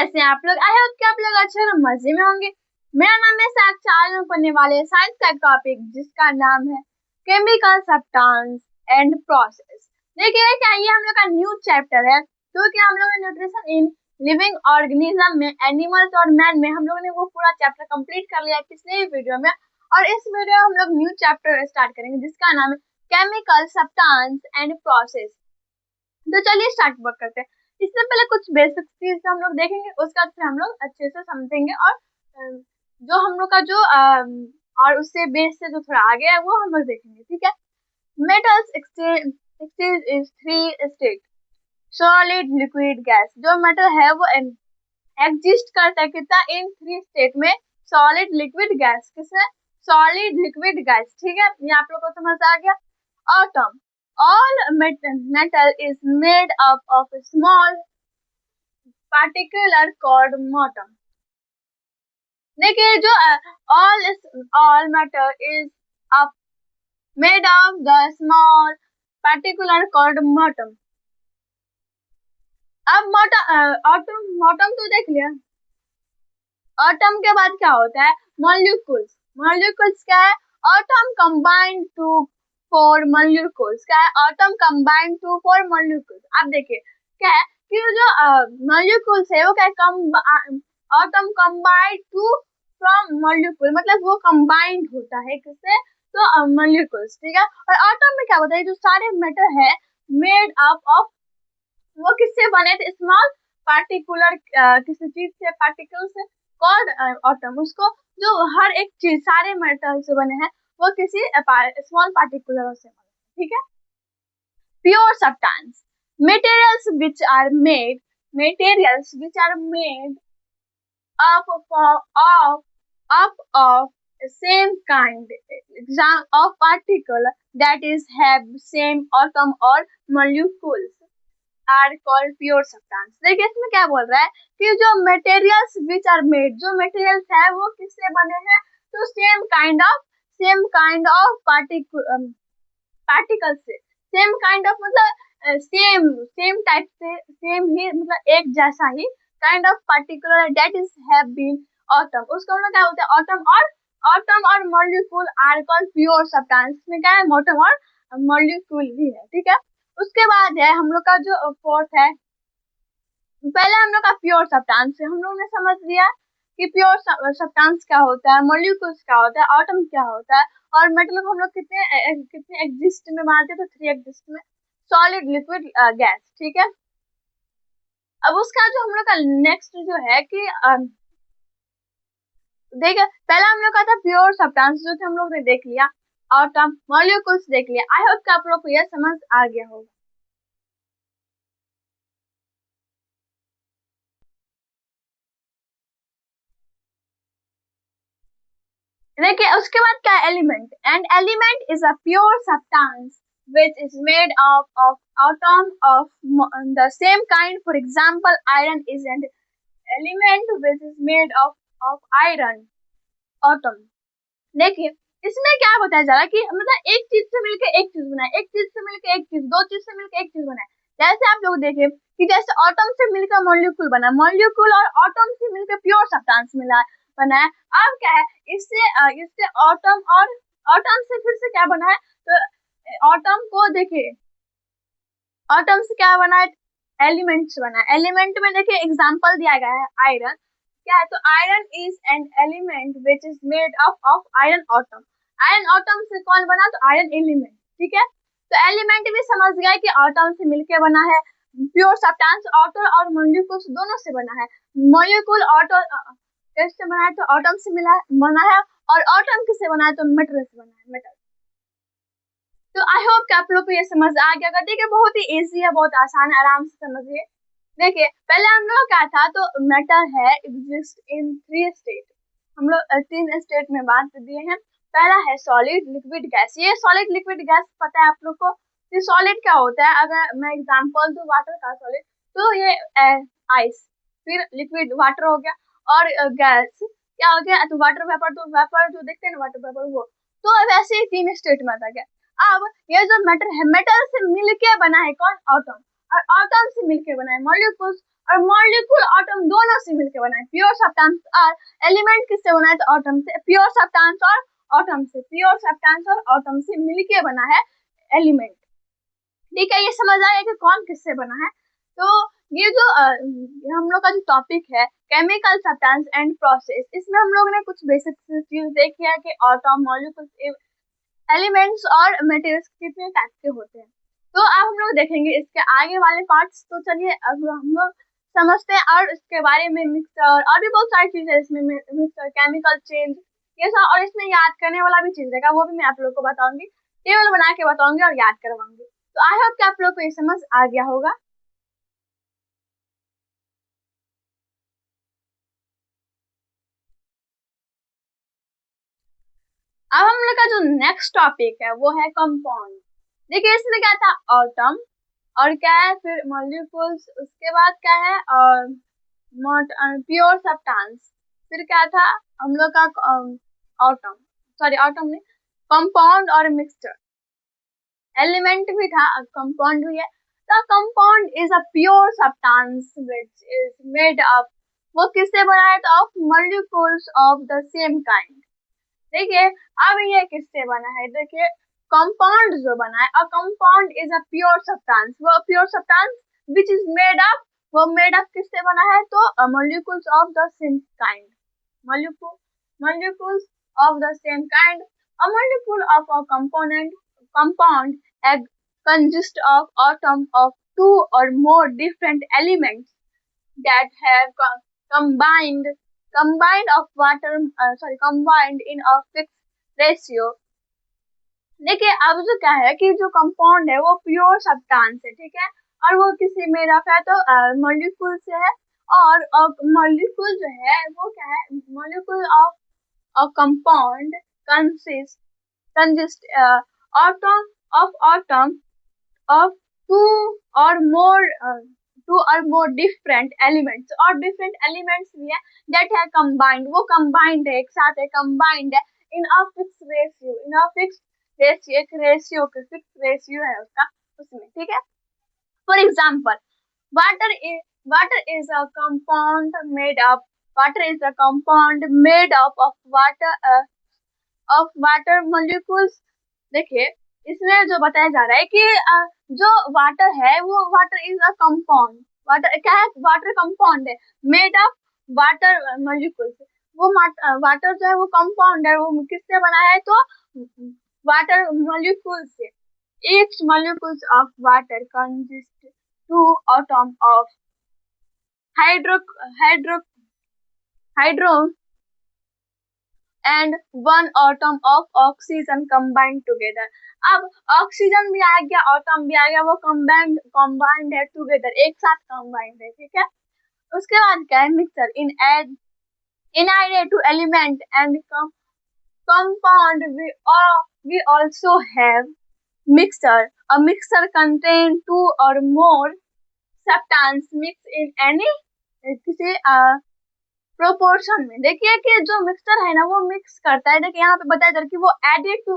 कैसे हैं आप लोग? आई होप कि आप लोग अच्छे और मजे में होंगे। मेरा नाम है साक्षी। आज हम पढ़ने वाले साइंस का एक टॉपिक जिसका नाम है केमिकल सब्सटेंस एंड प्रोसेस। देखिए क्या ये हम लोग का न्यू चैप्टर है, क्योंकि हम लोग न्यूट्रिशन इन लिविंग ऑर्गेनिज्म में एनिमल्स और मैन में हम लोगों ने वो पूरा चैप्टर कंप्लीट कर लिया है पिछले ही वीडियो में। और इस वीडियो में हम लोग न्यू चैप्टर स्टार्ट करेंगे जिसका नाम है केमिकल सब्सटेंस एंड प्रोसेस। तो चलिए स्टार्ट करते हैं। इससे पहले कुछ बेसिक चीज हम लोग देखेंगे, उसका फिर हम लोग अच्छे से समझेंगे और जो हम लोग का जो और उससे बेस से जो थोड़ा आगे है वो हम लोग देखेंगे, ठीक है। Metals exchange is three state, solid liquid gas. जो मेटल है वो एग्जिस्ट करता है कितना इन थ्री स्टेट में, सॉलिड लिक्विड गैस। किसमें? सॉलिड लिक्विड गैस, ठीक है। ये आप लोग को समझ आ गया। Atom, all metal is made up of a small particle called atom. देखिए जो all matter is up made of the small particle called atom. अब atom तो देख लिया। atom के बाद क्या होता है? molecules. molecules क्या है? atom combined to form molecules. क्या है? Atom combined to form molecules. आप देखिए क्या है कि जो मोलिक्यूल्स है वो क्या है? Atom combined to from molecule, मतलब वो कंबाइंड होता है किससे? तो मोलिक्यूल्स, ठीक है। और एटम में क्या होता है? जो सारे मेटल है मेड अप ऑफ, वो किससे बने थे? स्मॉल पार्टिकुलर, किसी चीज से, पार्टिकल से, कॉल्ड एटम। उसको जो हर एक चीज सारे मेटल से बने हैं वो किसी स्मॉल पार्टिकुलर से बने, ठीक है। Pure substance, materials which are made up of same kind of particle that is have same atom or molecules are called pure substance। देखिए इसमें क्या बोल रहा है कि जो materials which are made, जो materials है वो किससे बने हैं? तो same kind of पार्टिकल से। सेम काइंड ऑफ मतलब सेम टाइप से, सेम ही मतलब एक जैसा ही, kind of particular that is have been atom. उसका मतलब क्या होता है? एटम और molecule are called pure substance. में क्या है? एटम और मॉलिक्यूल भी है, ठीक है। उसके बाद है हम लोग का जो फोर्थ है, पहले हम लोग का प्योर सब्सटेंस है, हम लोग ने समझ लिया कि प्योर सब्सटेंस क्या होता है, मॉलिक्यूल्स क्या होता है, एटम क्या होता है, और मेटल हम लोग कितने एग्जिस्ट में बनाते हैं? तो थ्री एग्जिस्ट में, सॉलिड लिक्विड गैस, ठीक है। अब उसका जो हम लोग का नेक्स्ट जो है कि देखिए पहला हम लोग का था प्योर सब्सटेंस जो कि हम लोग ने देख लिया, एटम मॉलिक्यूल्स देख लिया। आई होप कि आप लोग को यह समझ आ गया होगा। देखिए उसके बाद क्या? Element. And element is a pure substance which is made of atom of the same kind. For example, iron is an element which is made of iron atom. देखिए इसमें क्या बताया जा रहा है कि मतलब एक चीज से मिलकर एक चीज बना है, एक चीज से मिलकर एक चीज, दो चीज से मिलकर एक चीज बना है। जैसे आप लोग देखिए कि जैसे एटम से मिलकर मॉलिक्यूल बना, मॉलिक्यूल और एटम से मिलकर प्योर सब्सटेंस मिला बना है। अब क्या है? इससे एटम और एटम से फिर से क्या बना है? तो एटम को देखिए, एटम से क्या बना है? एलिमेंट्स बना है। एलिमेंट में देखिए एग्जांपल दिया गया है आयरन। क्या है? तो iron is an element which is made of iron atom. Iron atom से कौन बना? तो आयरन एलिमेंट, ठीक है। तो एलिमेंट भी समझ गया कि एटम से मिलके बना है। प्योर सब्सटेंस एटम और मॉलिक्यूल्स दोनों से बना है। मॉलिक्यूल एटम कैसे बना है? तो एटम से बना है, और एटम किससे बना है? तो मेटल से बना है, मेटल। तो आई होप कि आप लोग को ये समझ आ गया होगा। देखिए बहुत ही इजी है, बहुत आसान है, आराम से समझिए। देखिए पहले हम लोग क्या था? तो मेटल है एग्जिस्ट इन थ्री स्टेट। हम लोग तीन स्टेट में बांट दिए हैं। पहला है सॉलिड लिक्विड गैस। ये सॉलिड लिक्विड गैस पता है आप लोग को कि सॉलिड क्या होता है? अगर मैं एग्जांपल दूं वाटर का सॉलिड, तो ये आइस, फिर लिक्विड वाटर हो गया, और गैस क्या हो गया? तो वाटर वेपर, तो वेपर जो देखते हैं ना वाटर वेपर, वो। तो वैसे ही तीन स्टेट में आता गया। अब ये जो मेटल है, मेटल से मिलके बना है कौन? एटम। और एटम से मिलके बना है मॉलिक्यूल्स। और मॉलिक्यूल आटम दोनों से मिलकर बना है। प्योर सब्सटेंस और एलिमेंट किससे बना है, तो आटम से। प्योर सब्सटेंस और आटम से, प्योर सब्सटेंस और आटम से मिलके बना है एलिमेंट। ठीक है, ये समझ आया कि कौन किससे बना है। तो ये जो हम लोग का जो टॉपिक है केमिकल सब्सटेंस एंड प्रोसेस, इसमें हम लोग ने कुछ बेसिक चीज देखी है कि आटम, मॉलिक्यूल्स, एलिमेंट्स और मटेरियल्स कितने टाइप के होते हैं। तो अब हम लोग देखेंगे इसके आगे वाले पार्ट्स। तो चलिए अब हम लोग समझते हैं और इसके बारे में मिक्सचर और भी बहुत सारी चीजें इसमें, मिक्सचर, केमिकल चेंज, ये सब। और इसमें याद करने वाला भी चीज रहेगा, वो भी मैं आप लोग को बताऊंगी, टेबल बना के बताऊंगी और याद करवाऊंगी। तो आई होप कि आप लोग को ये समझ आ गया होगा। अब हम लोग का जो नेक्स्ट टॉपिक है वो है कंपाउंड। देखिए इसमें क्या था, एटम, और क्या है फिर मॉलिक्यूल्स, उसके बाद क्या है और प्योर सब्सटेंस, फिर क्या था हम लोग का एटम, सॉरी एटम नहीं, कंपाउंड और मिक्सचर। एलिमेंट भी था, कंपाउंड भी है। The compound is a pure substance which is made up, वो किससे बना है, तो of molecules of the same kind. देखिए अब ये किससे बना है, देखिए कंपाउंड जो बना है, a compound is a pure substance, वो pure substance which is made up, वो मेड अप किससे बना है, तो molecules of the same kind, molecules of the same kind. A molecule of a compound consists of atom of two or more different elements that have combined of water combined in a fixed ratio. देखिए अब जो क्या है कि जो compound है वो pure substance है, ठीक है, और वो किसी मेड अप है, तो मॉलिक्यूल से है। और मॉलिक्यूल जो है वो क्या है, molecule of a compound consists atom of two or more different elements, और different elements भी है that है combined, वो combined है, एक साथ है, combined है in a fixed ratio, एक रेशियो के फिक्स रेशियो है उसका, उसमें, ठीक है। For example water is a compound made up water is a compound made up of water molecules। देखिए इसमें जो बताया जा रहा है कि जो वाटर है वो water is a compound, water क्या है, वाटर कंपाउंड है, मेड ऑफ वाटर मोलिक्यूल्स। वो वाटर जो है वो कंपाउंड है, वो किससे बना है, तो वाटर मोलिक्यूल से। each molecules of water consists two atoms of hydro hydro hydro and one atom of oxygen combined together। अब ऑक्सीजन भी आ गया, एटम भी आ गया, वो combined है टुगेदर, एक साथ combined है, ठीक है। उसके बाद क्या है, mixer in addition to element and compound we also have mixture। A mixture contain two or more substance mixed in any किसी प्रोपोर्शन में। देखिए कि जो मिक्सचर है ना वो मिक्स करता है, देखिए यहाँ पे बताया जा रहा है कि वो एडेड टू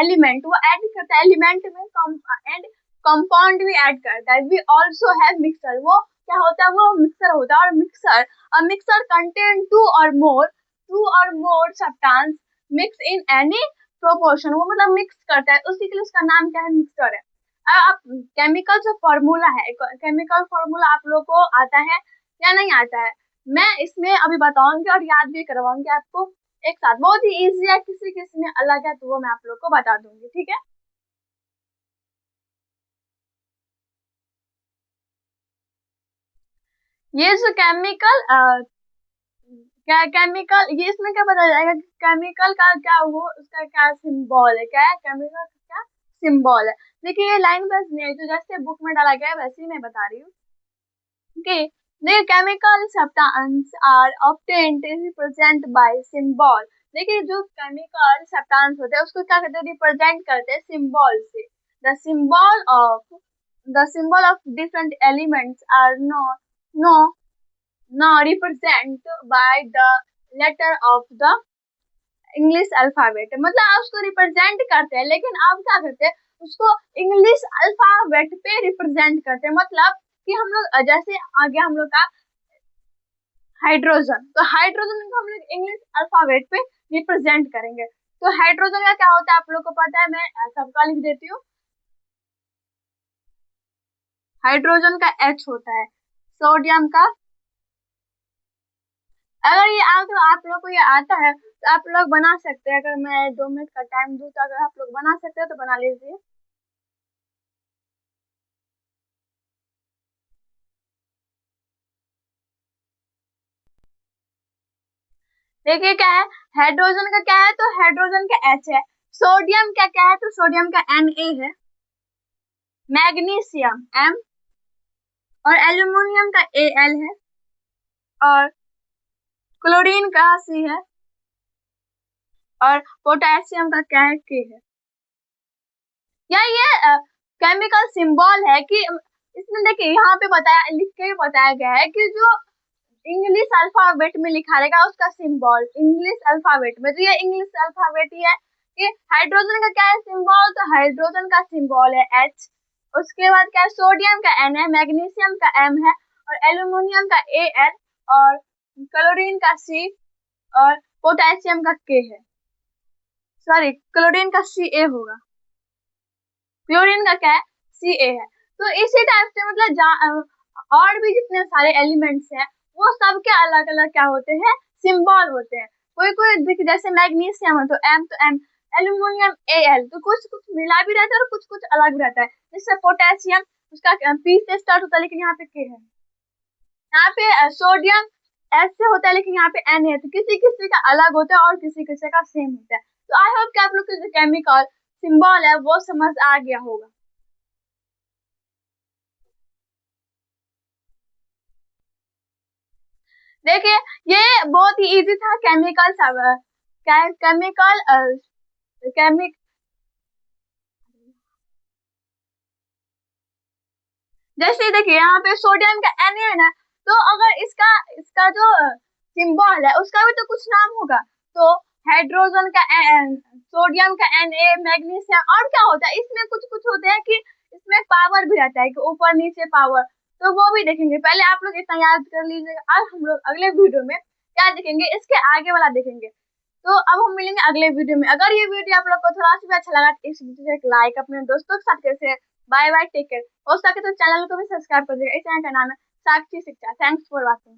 एलिमेंट, वो ऐड करता है एलिमेंट में एंड कंपाउंड भी ऐड करता है। वी आल्सो हैव मिक्सचर, वो क्या होता है, वो मिक्सर होता है। और मिक्सर कंटेन टू और more substance mix in any proportion, वो मतलब मिक्स करता है, उसी के लिए उसका नाम क्या है, मिक्सचर है। अब केमिकल जो फॉर्मूला है, केमिकल फॉर्मूला आप लोग को आता है या नहीं आता है, मैं इसमें अभी बताऊंगी और याद भी करवाऊंगी आपको एक साथ, बहुत ही इजी है, किसी किसी में अलग है तो वो मैं आप लोग को बता दूंगी, ठीक है। ये जो केमिकल ये इसमें क्या बताया जाएगा, केमिकल का क्या वो उसका क्या सिंबल है, क्या है केमिकल का क्या सिंबल है। देखिए ये लाइन बस नहीं है, तो जैसे बुक में डाला गया है वैसे ही मैं बता रही हूँ। Okay, the chemical substance are obtained represent by symbol। देखिए जो केमिकल सब्सटेंस होते हैं उसको क्या कहते हैं, रिप्रेजेंट करते हैं सिंबल से। the symbol of the symbol of different elements are no no represent by the letter of the English alphabet, मतलब आप उसको रिप्रेजेंट करते हैं, लेकिन आप क्या करते हैं उसको इंग्लिश अल्फाबेट पे रिप्रेजेंट करते हैं। मतलब कि हम लोग जैसे आगे हम लोग का हाइड्रोजन, तो हाइड्रोजन को हम लोग इंग्लिश अल्फाबेट पे रिप्रेजेंट करेंगे। तो हाइड्रोजन का क्या होता है आप लोग को पता है, मैं सबका लिख देती हूँ। हाइड्रोजन का H होता है, सोडियम का, अगर ये आप लोग को ये आता है तो आप लोग बना सकते हैं, अगर मैं 2 मिनट का टाइम दूं तो अगर आप लोग बना सकते हैं तो बना लीजिए। देखिए क्या है, हाइड्रोजन का क्या है, तो हाइड्रोजन का H है। सोडियम का क्या है, तो सोडियम का Na है। मैग्नीशियम M, और एल्यूमिनियम का Al है, और क्लोरीन का C है, और पोटेशियम का क्या है, K है। या ये केमिकल सिंबल है कि इसमें देखिए यहाँ पे बताया, लिख के बताया गया है कि जो इंग्लिश अल्फाबेट में लिखा रहेगा उसका सिंबल इंग्लिश अल्फाबेट में, तो ये इंग्लिश अल्फाबेट ही है कि हाइड्रोजन का क्या है सिंबल, तो हाइड्रोजन का सिंबल है H। उसके बाद क्या है, सोडियम का N है, मैग्नीशियम का M है, और एल्यूमिनियम का Al, और क्लोरीन का C, और पोटेशियम का K है। सॉरी, क्लोरीन का Ca होगा, क्लोरीन का क्या है, Ca है। तो इसी टाइप से मतलब और भी जितने सारे एलिमेंट्स हैं वो सबके अलग अलग क्या होते हैं, सिंबल होते हैं। कोई कोई जैसे मैग्नीशियम है तो M, एल्यूमिनियम Al, तो कुछ कुछ मिला भी रहता है और कुछ कुछ अलग भी रहता है। जैसे पोटेशियम, उसका P से स्टार्ट होता है लेकिन यहाँ पे K है। यहाँ पे सोडियम S से होता है लेकिन यहाँ पे N है, तो किसी किसी का अलग होता है और किसी किसी का सेम होता है। तो आई होप कि आप लोग को जो केमिकल सिंबल है वो समझ आ गया होगा। देखिए ये बहुत ही इजी था, केमिकल सब केमिकल केमिक जैसे देखिए यहाँ पे सोडियम का Na है ना, तो अगर इसका इसका जो सिंबल है उसका भी तो कुछ नाम होगा। तो हाइड्रोजन का सोडियम का Na, मैग्नीशियम, और क्या होता है इसमें कुछ कुछ होते हैं कि इसमें पावर भी रहता है कि ऊपर नीचे पावर, तो वो भी देखेंगे। पहले आप लोग इतना याद कर लीजिएगा, और हम लोग अगले वीडियो में क्या देखेंगे, इसके आगे वाला देखेंगे। तो अब हम मिलेंगे अगले वीडियो में। अगर ये वीडियो आप लोग को थोड़ा सा भी अच्छा लगा तो इस वीडियो को एक लाइक, अपने दोस्तों के साथ कैसे, बाय बाय, टेक केयर। हो सके तो चैनल को भी सब्सक्राइब कर दीजिएगा। इस चैनल का नाम है साक्षी शिक्षा। Thanks for watching.